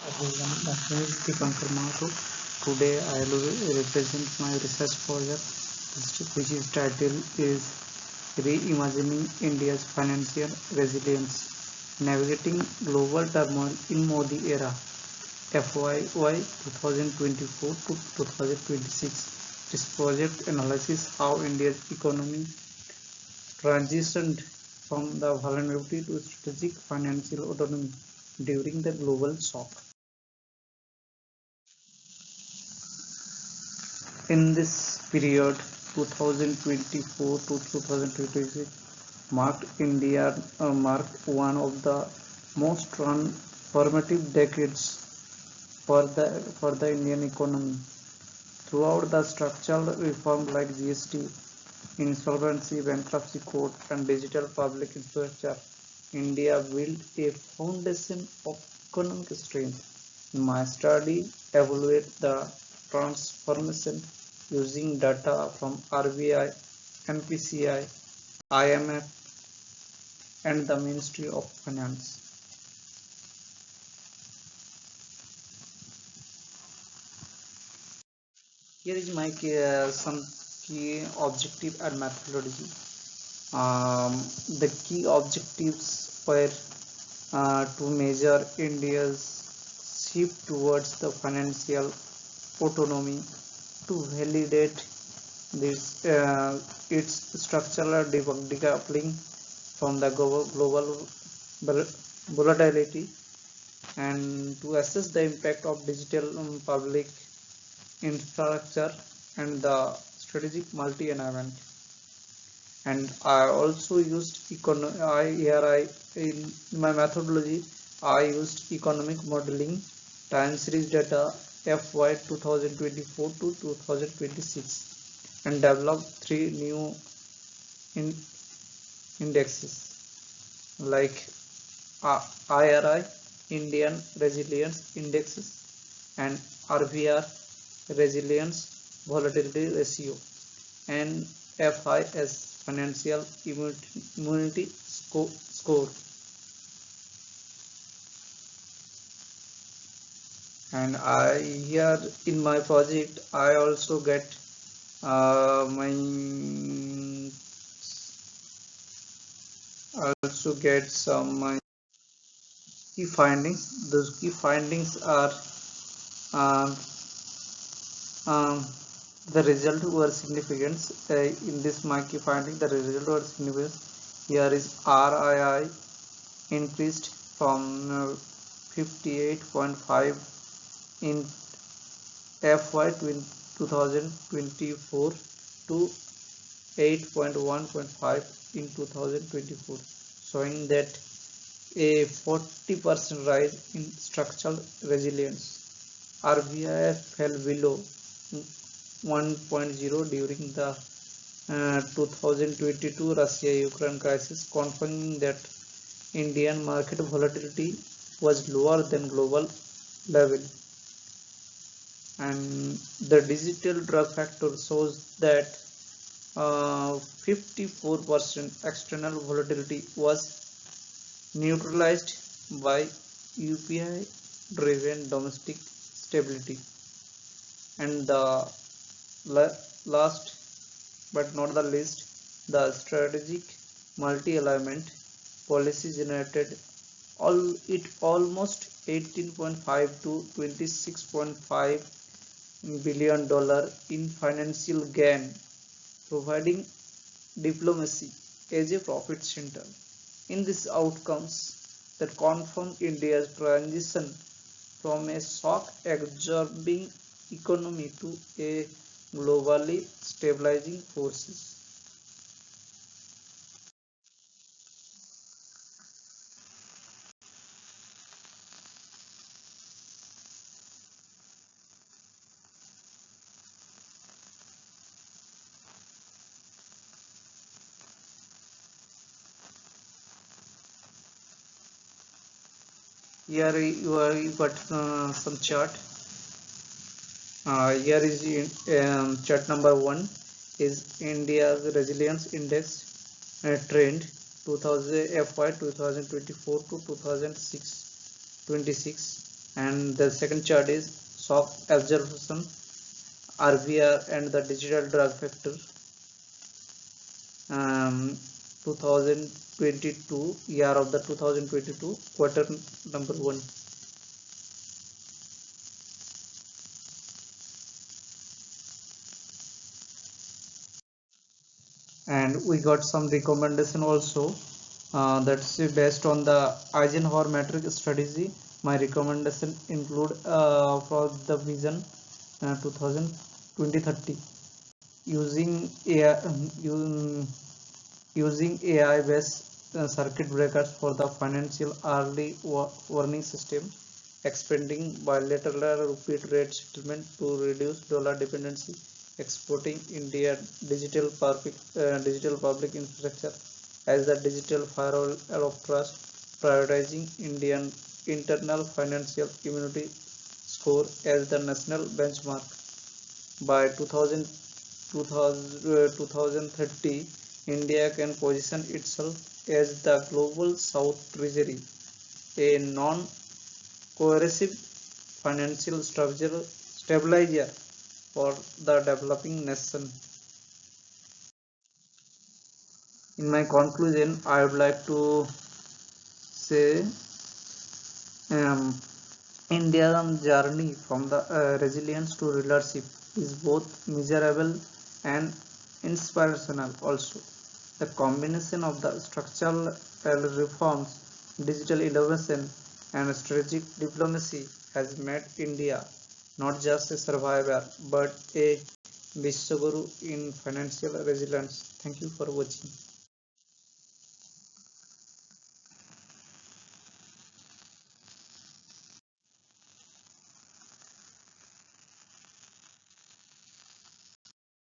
Everyone, my name is Dipankar Mahato. Today I will represent my research project which is titled is Reimagining India's Financial Resilience, Navigating Global Turmoil in Modi Era FYY 2024 to 2026. This project analyzes how India's economy transitioned from the vulnerability to strategic financial autonomy during the global shock. In this period, 2024 to 2026 marked one of the most transformative decades for the Indian economy. Throughout the structural reforms like GST, insolvency, bankruptcy court, and digital public infrastructure, India built a foundation of economic strength. My study evaluates the transformation using data from RBI, NPCI, IMF, and the Ministry of Finance. Here is my some key objective and methodology. The key objectives were to measure India's shift towards the financial autonomy, to validate this its structural decoupling from the global volatility, and to assess the impact of digital public infrastructure and the strategic multi-environment. And I also used in my methodology. I used economic modeling, time series data FY 2024 to 2026, and developed three new in indexes like IRI, Indian Resilience Indexes, and RVR, Resilience Volatility Ratio, and FIS, Financial Immunity Score. And I here in my project I also get my some my key findings. Those key findings are uh, um, the result were significant. In this my key finding, the result were significant. Here is RII increased from 58.5 in FY 2024 to 8.1.5 in 2024, showing that a 40% rise in structural resilience. RBI fell below 1.0 during the 2022 Russia-Ukraine crisis, confirming that Indian market volatility was lower than global level. And the digital drug factor shows that 54% external volatility was neutralized by UPI driven domestic stability. And the last but not the least, the strategic multi-alignment policy generated almost 18.5 to 26.5 billion in financial gain, providing diplomacy as a profit center. In these outcomes that confirm India's transition from a shock absorbing economy to a globally stabilizing forces. Here you got some chart. Here is chart number 1 is India's resilience index trend 2000 FY 2024 to 2026. And the second chart is soft absorption, RVR and the digital drug factor. 2022, year of the 2022 quarter number 1. And we got some recommendation also, that's based on the Eisenhower matrix strategy. My recommendation include for the vision 2030 using AI based circuit breakers for the financial early warning system, expanding bilateral repeat rate settlement to reduce dollar dependency, exporting India digital public infrastructure as the digital firewall of trust, prioritizing Indian internal financial immunity score as the national benchmark. By 2030, India can position itself as the global South Treasury, a non-coercive financial stabilizer for the developing nation. In my conclusion, I would like to say um, India's journey from the resilience to leadership is both miserable and inspirational also. The combination of the structural reforms, digital innovation, and strategic diplomacy has made India not just a survivor but a Vishwaguru in financial resilience. Thank you for watching.